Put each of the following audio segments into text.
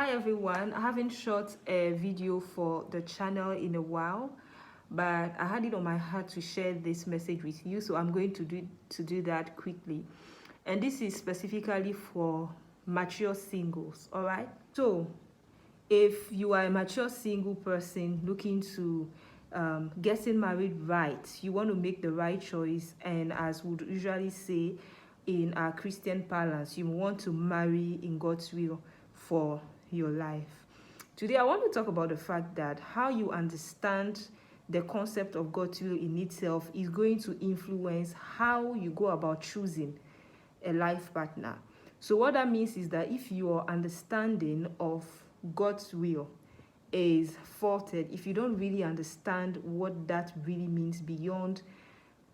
Hi everyone, I haven't shot a video for the channel in a while, but I had it on my heart to share this message with you, so I'm going to do that quickly. And this is specifically for mature singles. All right, so if you are a mature single person looking to getting married right, you want to make the right choice, and as we would usually say in our Christian parlance, you want to marry in God's will for your life. Today I want to talk about the fact that how you understand the concept of God's will in itself is going to influence how you go about choosing a life partner. So what that means is that if your understanding of God's will is faulted, if you don't really understand what that really means beyond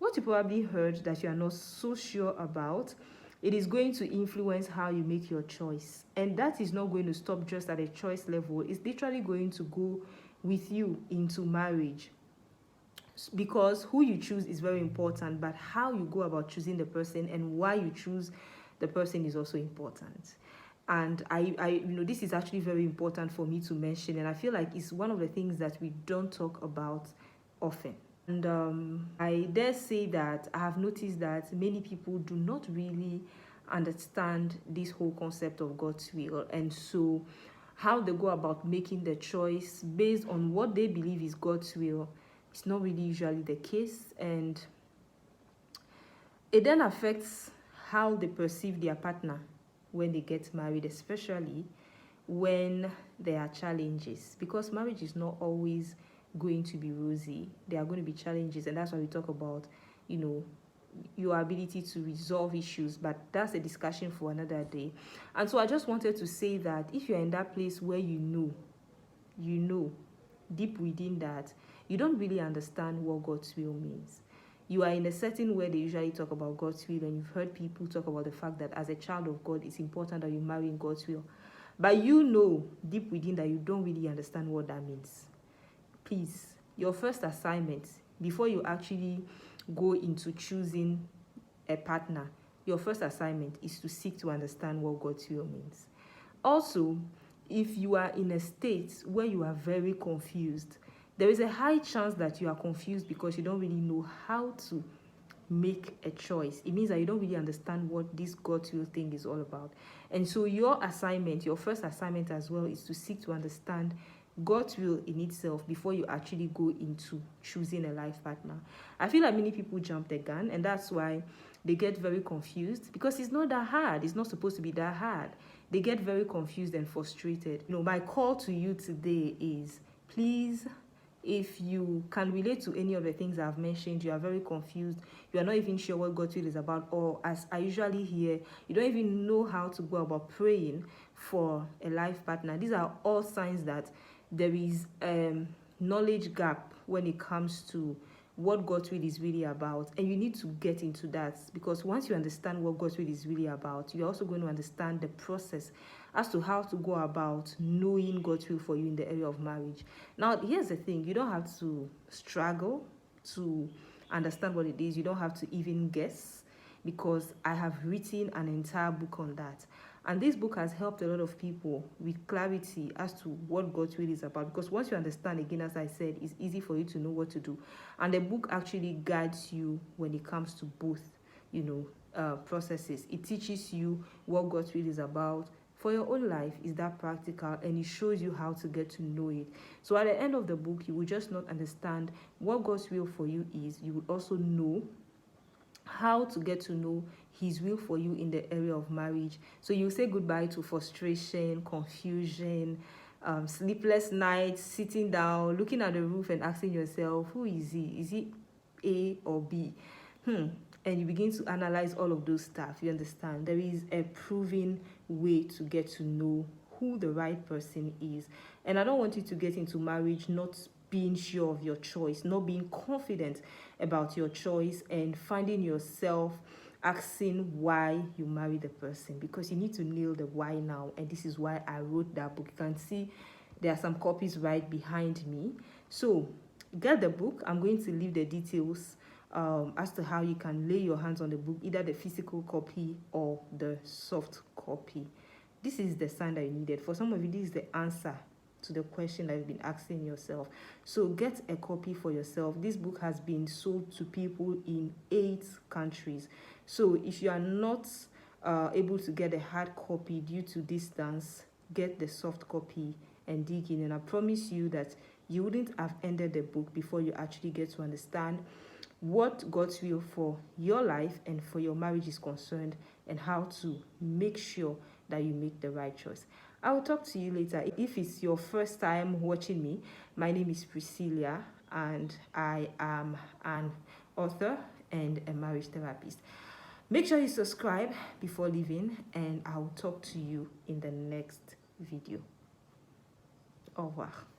what you probably heard that you are not so sure about, it is going to influence how you make your choice. And that is not going to stop just at a choice level. It's literally going to go with you into marriage, because who you choose is very important, but how you go about choosing the person and why you choose the person is also important. And I this is actually very important for me to mention, and I feel like it's one of the things that we don't talk about often. And I dare say that I have noticed that many people do not really understand this whole concept of God's will. And so how they go about making the choice based on what they believe is God's will is not really usually the case. And it then affects how they perceive their partner when they get married, especially when there are challenges, because marriage is not always going to be rosy. There are going to be challenges, and that's why we talk about your ability to resolve issues, but that's a discussion for another day. And so I just wanted to say that if you're in that place where you know deep within that you don't really understand what God's will means, you are in a setting where they usually talk about God's will, and you've heard people talk about the fact that as a child of God, it's important that you marry in God's will, but deep within that you don't really understand what that means. Please, your first assignment before you actually go into choosing a partner, your first assignment is to seek to understand what God's will means. Also, if you are in a state where you are very confused, there is a high chance that you are confused because you don't really know how to make a choice. It means that you don't really understand what this God's will thing is all about. And so your first assignment as well, is to seek to understand God's will in itself before you actually go into choosing a life partner. I feel like many people jump the gun, and that's why they get very confused, because it's not that hard. It's not supposed to be that hard. They get very confused and frustrated. My call to you today is, please, if you can relate to any of the things I've mentioned, you are very confused, you are not even sure what God's will is about, or as I usually hear, you don't even know how to go about praying for a life partner. These are all signs that there is a knowledge gap when it comes to what God's will is really about, and you need to get into that, because once you understand what God's will is really about, you're also going to understand the process as to how to go about knowing God's will for you in the area of marriage. Now, here's the thing: you don't have to struggle to understand what it is. You don't have to even guess, because I have written an entire book on that. And this book has helped a lot of people with clarity as to what God's will is about. Because once you understand, again, as I said, it's easy for you to know what to do. And the book actually guides you when it comes to both, processes. It teaches you what God's will is about for your own life. Is that practical? And it shows you how to get to know it. So at the end of the book, you will just not understand what God's will for you is. You will also know how to get to know his will for you in the area of marriage. So you say goodbye to frustration, confusion, sleepless nights, sitting down, looking at the roof and asking yourself, who is he? Is he A or B? And you begin to analyze all of those stuff. You understand? There is a proven way to get to know who the right person is. And I don't want you to get into marriage not being sure of your choice, not being confident about your choice, and finding yourself asking why you marry the person, because you need to nail the why now. And this is why I wrote that book. You can see there are some copies right behind me. So get the book. I'm going to leave the details as to how you can lay your hands on the book, either the physical copy or the soft copy. this is the sign that you needed. For some of you, this is the answer to the question that you've been asking yourself. So get a copy for yourself. This book has been sold to people in 8 countries. So if you are not able to get a hard copy due to distance, get the soft copy and dig in. And I promise you that you wouldn't have ended the book before you actually get to understand what God's will for your life and for your marriage is concerned, and how to make sure that you make the right choice. I will talk to you later. If it's your first time watching me, my name is Priscilla and I am an author and a marriage therapist. Make sure you subscribe before leaving, and I will talk to you in the next video. Au revoir.